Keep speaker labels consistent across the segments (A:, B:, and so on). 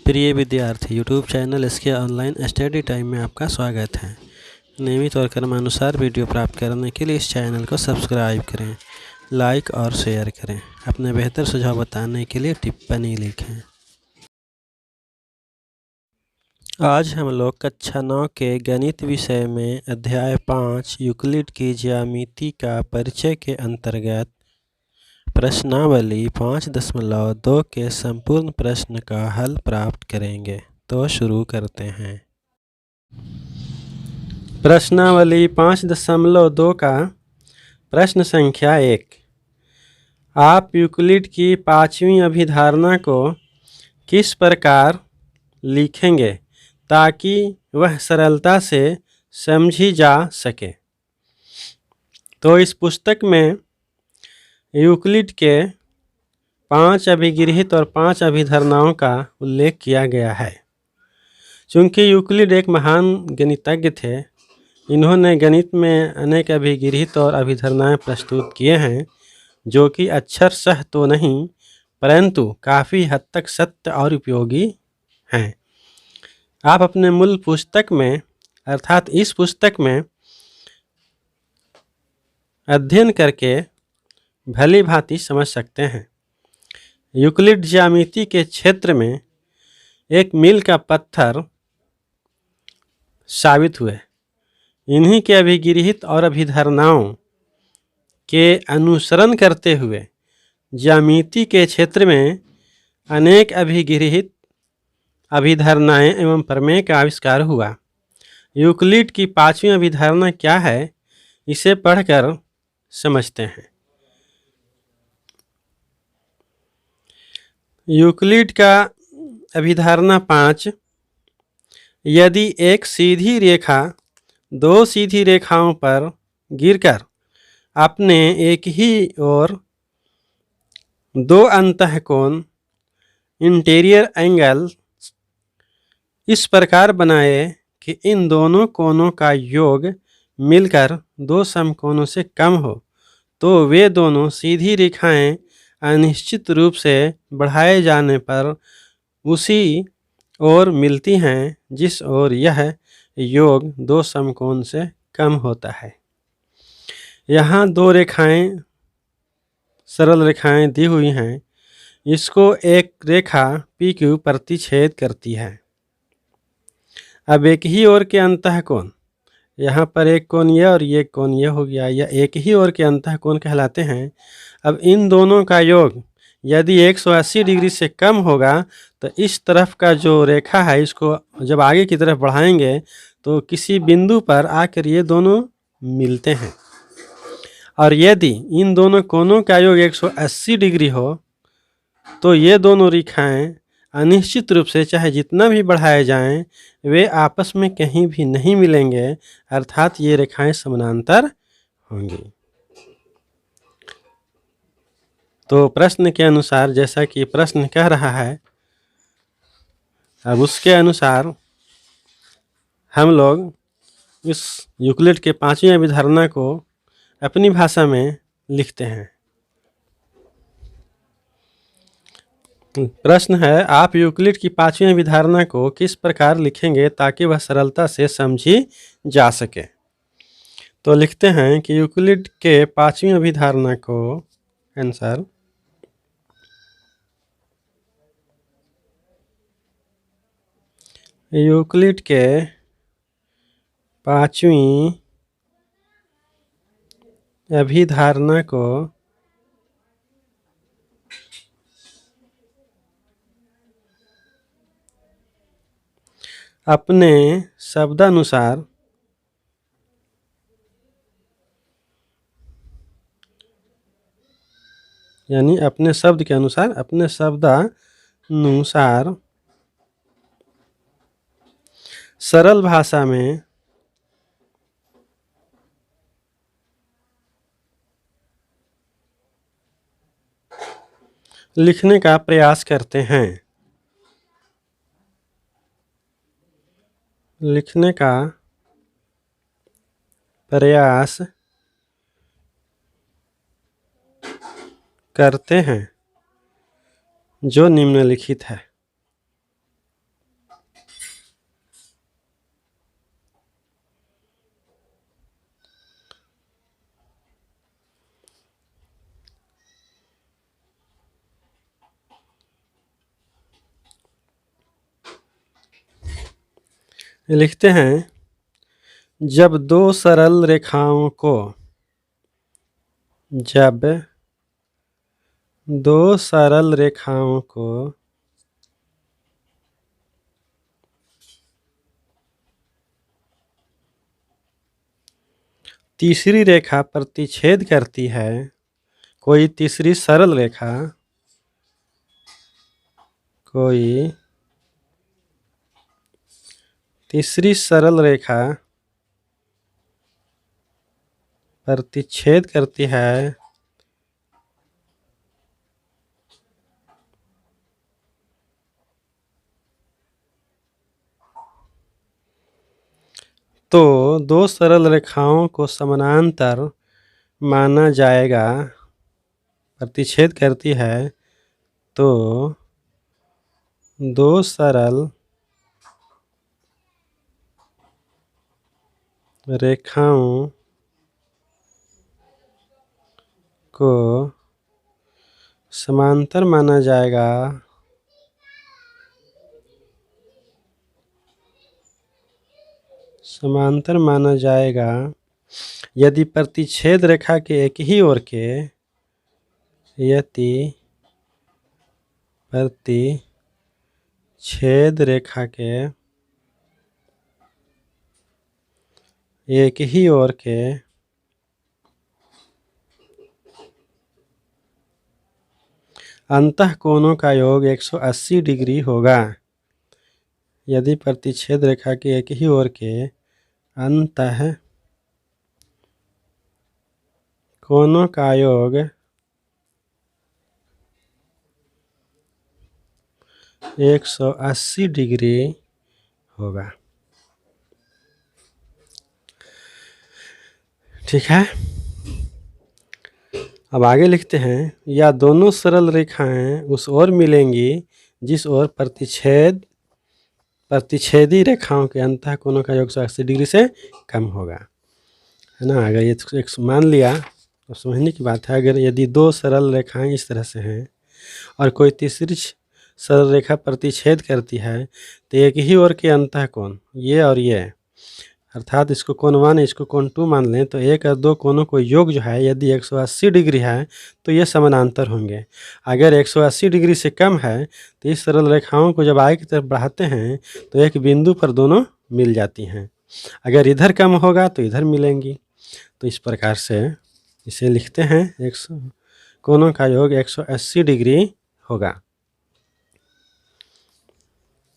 A: प्रिय विद्यार्थी, YouTube channel इसके ऑनलाइन स्टडी टाइम में आपका स्वागत है। नियमित और क्रमानुसार वीडियो प्राप्त करने के लिए इस चैनल को सब्सक्राइब करें, लाइक और शेयर करें। अपने बेहतर सुझाव बताने के लिए टिप्पणी लिखें। आज हम लोग कक्षा 9 के गणित विषय में अध्याय 5 यूक्लिड की ज्यामिति का परिचय के अंतर्गत प्रश्नावली 5.2 के संपूर्ण प्रश्न का हल प्राप्त करेंगे। तो शुरू करते हैं। प्रश्नावली 5.2 का प्रश्न संख्या 1। आप यूक्लिड की 5वीं अभिधारणा को किस प्रकार लिखेंगे ताकि वह सरलता से समझी जा सके। तो इस पुस्तक में यूक्लिड के 5 अभिगृहित और 5 अभिधारणाओं का उल्लेख किया गया है। चूँकि यूक्लिड एक महान गणितज्ञ थे, इन्होंने गणित में अनेक अभिगृहित और अभिधारणाएं प्रस्तुत किए हैं जो कि अक्षरशः तो नहीं परंतु काफ़ी हद तक सत्य और उपयोगी हैं। आप अपने मूल पुस्तक में अर्थात इस पुस्तक में अध्ययन करके भली भांति समझ सकते हैं। यूक्लिड ज्यामिति के क्षेत्र में एक मील का पत्थर साबित हुए। इन्हीं के अभिगृहित और अभिधारणाओं के अनुसरण करते हुए ज्यामिति के क्षेत्र में अनेक अभिगृहित अभिधारणाएं एवं प्रमेय का आविष्कार हुआ। यूक्लिड की 5वीं अभिधारणा क्या है, इसे पढ़कर समझते हैं। यूक्लिड का अभिधारणा 5, यदि एक सीधी रेखा 2 सीधी रेखाओं पर गिरकर अपने एक ही ओर 2 अंतःकोण इंटीरियर एंगल इस प्रकार बनाए कि इन दोनों कोणों का योग मिलकर 2 समकोणों से कम हो, तो वे दोनों सीधी रेखाएं अनिश्चित रूप से बढ़ाए जाने पर उसी ओर मिलती हैं जिस ओर यह योग 2 समकोण से कम होता है। यहाँ 2 रेखाएं सरल रेखाएं दी हुई हैं। इसको एक रेखा PQ प्रतिच्छेद करती है। अब एक ही ओर के अंतःकोण, यहाँ पर एक कोण यह और ये कोण यह हो गया, यह एक ही ओर के अंतःकोण कहलाते हैं। अब इन दोनों का योग यदि 180 डिग्री से कम होगा तो इस तरफ का जो रेखा है इसको जब आगे की तरफ बढ़ाएंगे तो किसी बिंदु पर आकर ये दोनों मिलते हैं। और यदि इन दोनों कोणों का योग 180 डिग्री हो तो ये दोनों रेखाएं अनिश्चित रूप से चाहे जितना भी बढ़ाए जाएं वे आपस में कहीं भी नहीं मिलेंगे, अर्थात ये रेखाएं समानांतर होंगी। तो प्रश्न के अनुसार, जैसा कि प्रश्न कह रहा है, अब उसके अनुसार हम लोग इस यूक्लिड के 5वीं अभिधारणा को अपनी भाषा में लिखते हैं। प्रश्न है, आप यूक्लिड की 5वीं अभिधारणा को किस प्रकार लिखेंगे ताकि वह सरलता से समझी जा सके। तो लिखते हैं कि यूक्लिड के 5वीं अभिधारणा को आंसर यूक्लिड के 5वीं अभिधारणा को अपने शब्दानुसार यानी अपने शब्द के अनुसार, अपने शब्दानुसार सरल भाषा में लिखने का प्रयास करते हैं। लिखने का प्रयास करते हैं जो निम्नलिखित है। लिखते हैं जब दो सरल रेखाओं को तीसरी रेखा प्रतिच्छेद करती है, कोई तीसरी सरल रेखा प्रतिच्छेद करती है, तो दो सरल रेखाओं को समानांतर माना जाएगा। प्रतिच्छेद करती है तो दो सरल रेखाओं को समांतर माना जाएगा। यदि प्रतिच्छेद रेखा के एक ही ओर के प्रतिच्छेद रेखा के एक ही ओर के अंतःकोणों का योग 180 डिग्री होगा। यदि प्रतिच्छेद रेखा के एक ही ओर के अंतःकोणों का योग 180 डिग्री होगा। ठीक है, अब आगे लिखते हैं या दोनों सरल रेखाएं उस ओर मिलेंगी जिस ओर प्रतिच्छेदी रेखाओं के अंतःकोणों का योग 180 डिग्री से कम होगा, है ना। अगर ये एक मान लिया तो समझने की बात है। अगर यदि दो सरल रेखाएं इस तरह से हैं और कोई तीसरी सरल रेखा प्रतिच्छेद करती है तो एक ही ओर के अंतःकोण ये और ये, अर्थात इसको कोण 1 इसको कोण 2 मान लें तो एक और दो कोणों को योग जो है यदि 180 डिग्री है तो ये समानांतर होंगे। अगर 180 डिग्री से कम है तो इस सरल रेखाओं को जब आगे की तरफ बढ़ाते हैं तो एक बिंदु पर दोनों मिल जाती हैं। अगर इधर कम होगा तो इधर मिलेंगी। तो इस प्रकार से इसे लिखते हैं कोणों का योग 180 डिग्री होगा।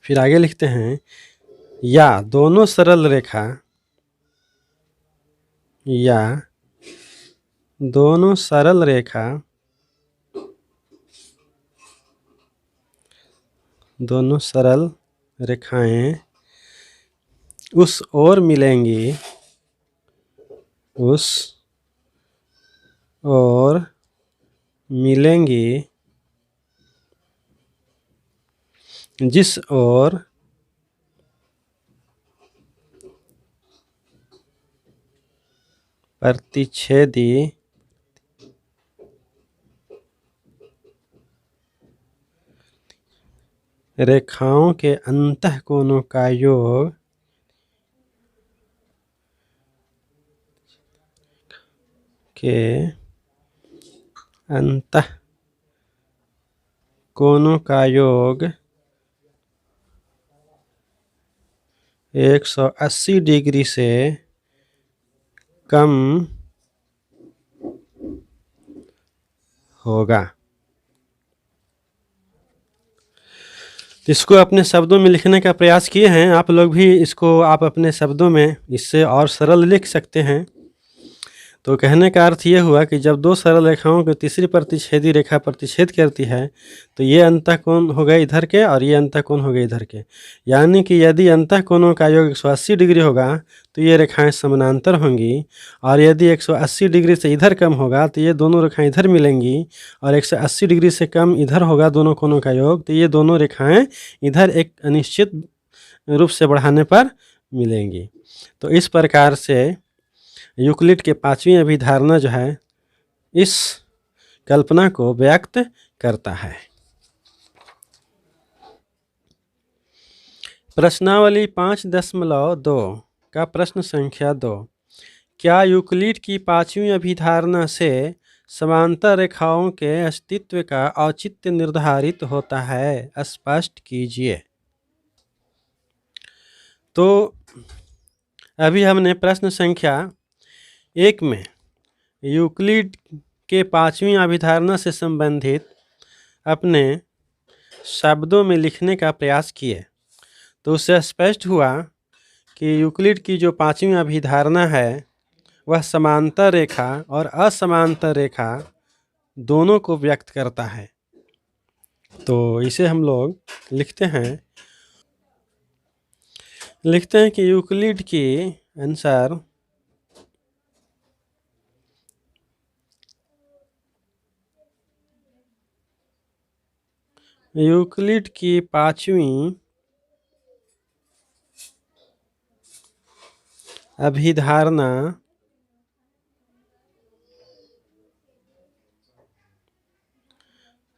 A: फिर आगे लिखते हैं या दोनों सरल रेखाएं उस ओर मिलेंगी जिस ओर प्रतिच्छेदी रेखाओं के अंतःकोणों का योग कोणों का योग 180 डिग्री से कम होगा। इसको अपने शब्दों में लिखने का प्रयास किए हैं आप लोग भी। इसको आप अपने शब्दों में इससे और सरल लिख सकते हैं। तो कहने का अर्थ ये हुआ कि जब दो सरल रेखाओं को तीसरी प्रतिच्छेदी रेखा प्रतिच्छेद करती है तो ये अंतःकोण हो गए इधर के और ये अंतःकोण हो गए इधर के। यानी कि यदि अंतःकोणों का योग 180 डिग्री होगा तो ये रेखाएं समानांतर होंगी, और यदि 180 डिग्री से इधर कम होगा तो ये दोनों रेखाएं इधर मिलेंगी, और 180 डिग्री से कम इधर होगा दोनों कोणों का योग तो ये दोनों रेखाएं इधर एक अनिश्चित रूप से बढ़ाने पर मिलेंगी। तो इस प्रकार से यूक्लिड के 5वीं अभिधारणा जो है इस कल्पना को व्यक्त करता है। प्रश्नावली 5.2 का प्रश्न संख्या 2। क्या यूक्लिड की पांचवी अभिधारणा से समांतर रेखाओं के अस्तित्व का औचित्य निर्धारित होता है? स्पष्ट कीजिए। तो अभी हमने प्रश्न संख्या 1 में यूक्लिड के पांचवी अभिधारणा से संबंधित अपने शब्दों में लिखने का प्रयास किए, तो उससे स्पष्ट हुआ कि यूक्लिड की जो पांचवी अभिधारणा है वह समांतर रेखा और असमांतर रेखा दोनों को व्यक्त करता है। तो इसे हम लोग लिखते हैं कि यूक्लिड के अनुसार यूक्लिड की पांचवी अभिधारणा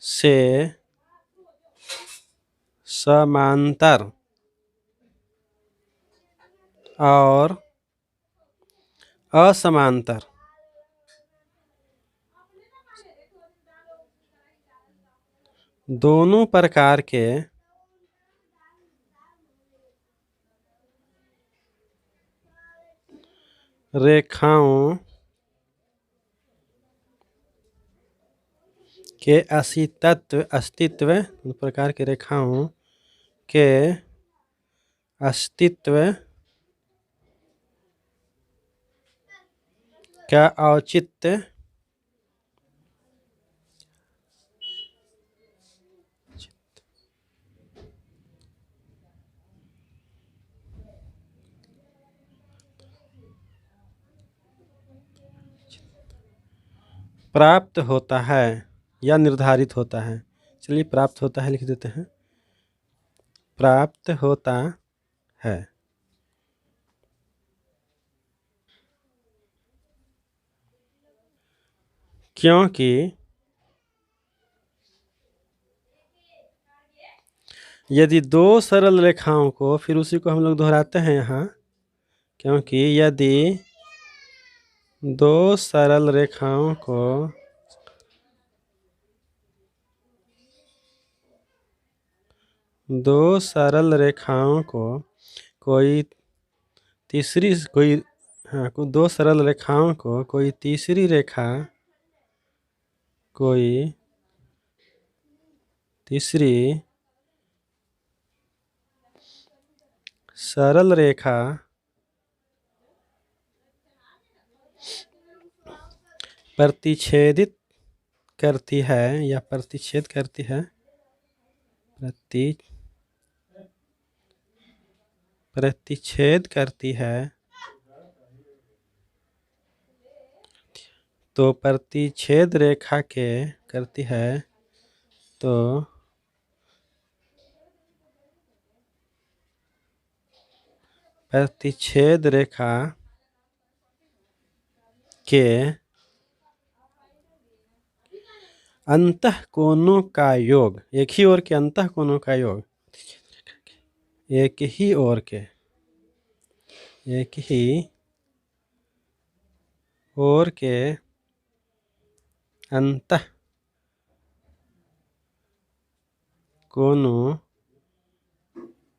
A: से समांतर और असमांतर दोनों प्रकार के रेखाओं के अस्तित्व प्रकार के रेखाओं के अस्तित्व का औचित्य प्राप्त होता है या निर्धारित होता है। चलिए प्राप्त होता है लिख देते हैं। प्राप्त होता है। क्योंकि यदि दो सरल रेखाओं को, फिर उसी को हम लोग दोहराते हैं यहाँ, क्योंकि यदि दो सरल रेखाओं को कोई तीसरी सरल रेखा प्रतिच्छेदित करती है या प्रतिच्छेद करती है, प्रतिच्छेद करती है, तो प्रतिच्छेद रेखा के करती है तो प्रतिच्छेद रेखा के अंतःकोणों का योग, एक ही ओर के अंतःकोणों का योग, एक ही ओर के अंतःकोणों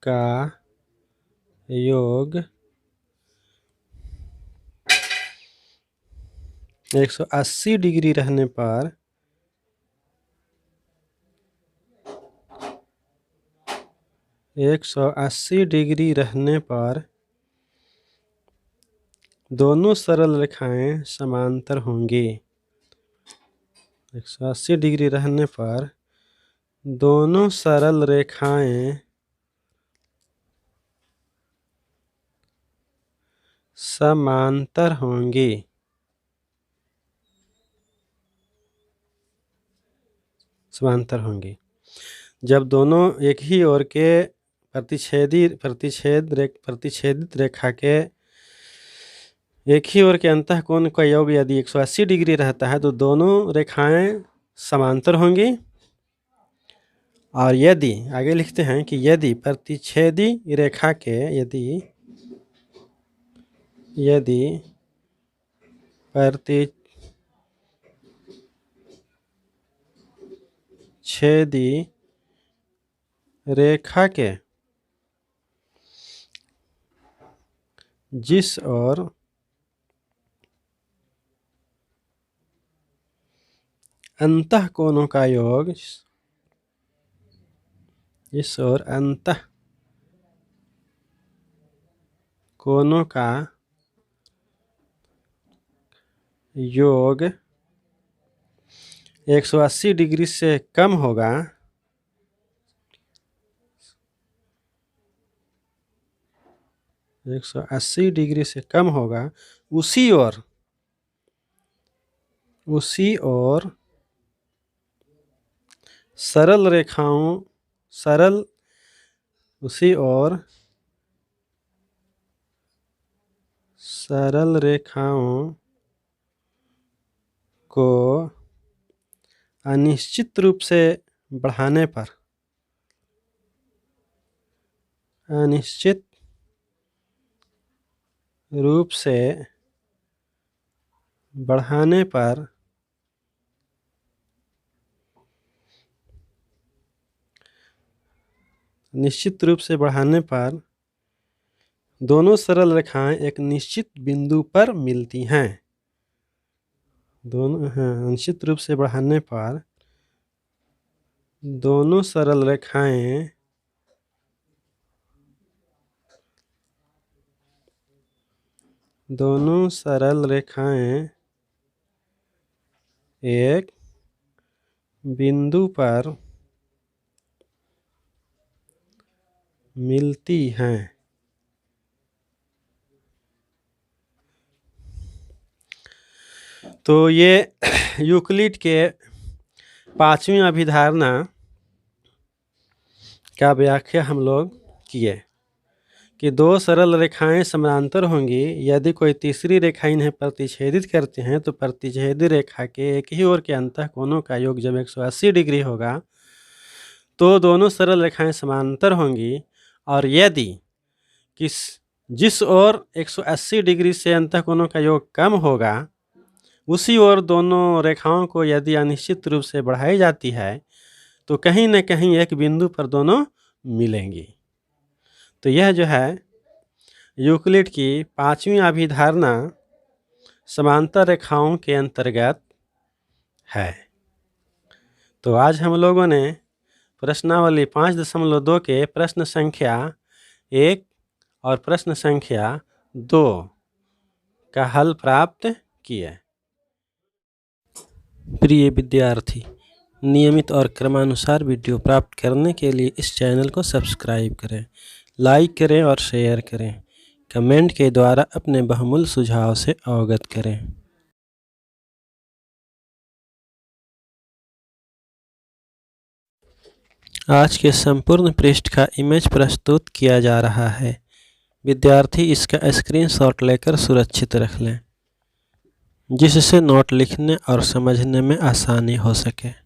A: का योग 180 डिग्री रहने पर दोनों सरल रेखाएं समांतर होंगी। 180 डिग्री रहने पर दोनों सरल रेखाएं समांतर होंगी। जब दोनों एक ही ओर के प्रतिच्छेदित रेखा के एक ही ओर के अंतःकोण का योग यदि 180 डिग्री रहता है तो दोनों रेखाएं समांतर होंगी और यदि आगे लिखते हैं कि यदि प्रतिच्छेदी रेखा के यदि प्रतिच्छेदी रेखा के जिस ओर अंतःकोणों का योग जिस ओर अंतःकोणों का योग 180 डिग्री से कम होगा, उसी ओर सरल रेखाओं को अनिश्चित रूप से बढ़ाने पर निश्चित रूप से बढ़ाने पर दोनों सरल रेखाएं एक निश्चित बिंदु पर मिलती हैं। निश्चित रूप से बढ़ाने पर दोनों सरल रेखाएं एक बिंदु पर मिलती हैं। तो ये यूक्लिड के 5वीं अभिधारणा का व्याख्या हम लोग किए कि दो सरल रेखाएं समानांतर होंगी, यदि कोई तीसरी रेखा इन्हें प्रतिच्छेदित करते हैं तो प्रतिच्छेदी रेखा के एक ही ओर के अंतःकोणों का योग जब 180 डिग्री होगा तो दोनों सरल रेखाएं समानांतर होंगी, और यदि जिस ओर 180 डिग्री से अंतःकोणों का योग कम होगा उसी ओर दोनों रेखाओं को यदि अनिश्चित रूप से बढ़ाई जाती है तो कहीं न कहीं एक बिंदु पर दोनों मिलेंगी। तो यह जो है यूक्लिड की 5वीं अभिधारणा समांतर रेखाओं के अंतर्गत है। तो आज हम लोगों ने प्रश्नावली 5.2 के प्रश्न संख्या 1 और प्रश्न संख्या 2 का हल प्राप्त किए। प्रिय विद्यार्थी, नियमित और क्रमानुसार वीडियो प्राप्त करने के लिए इस चैनल को सब्सक्राइब करें, लाइक करें और शेयर करें। कमेंट के द्वारा अपने बहुमूल्य सुझाव से अवगत करें। आज के संपूर्ण पृष्ठ का इमेज प्रस्तुत किया जा रहा है। विद्यार्थी इसका स्क्रीनशॉट लेकर सुरक्षित रख लें, जिससे नोट लिखने और समझने में आसानी हो सके।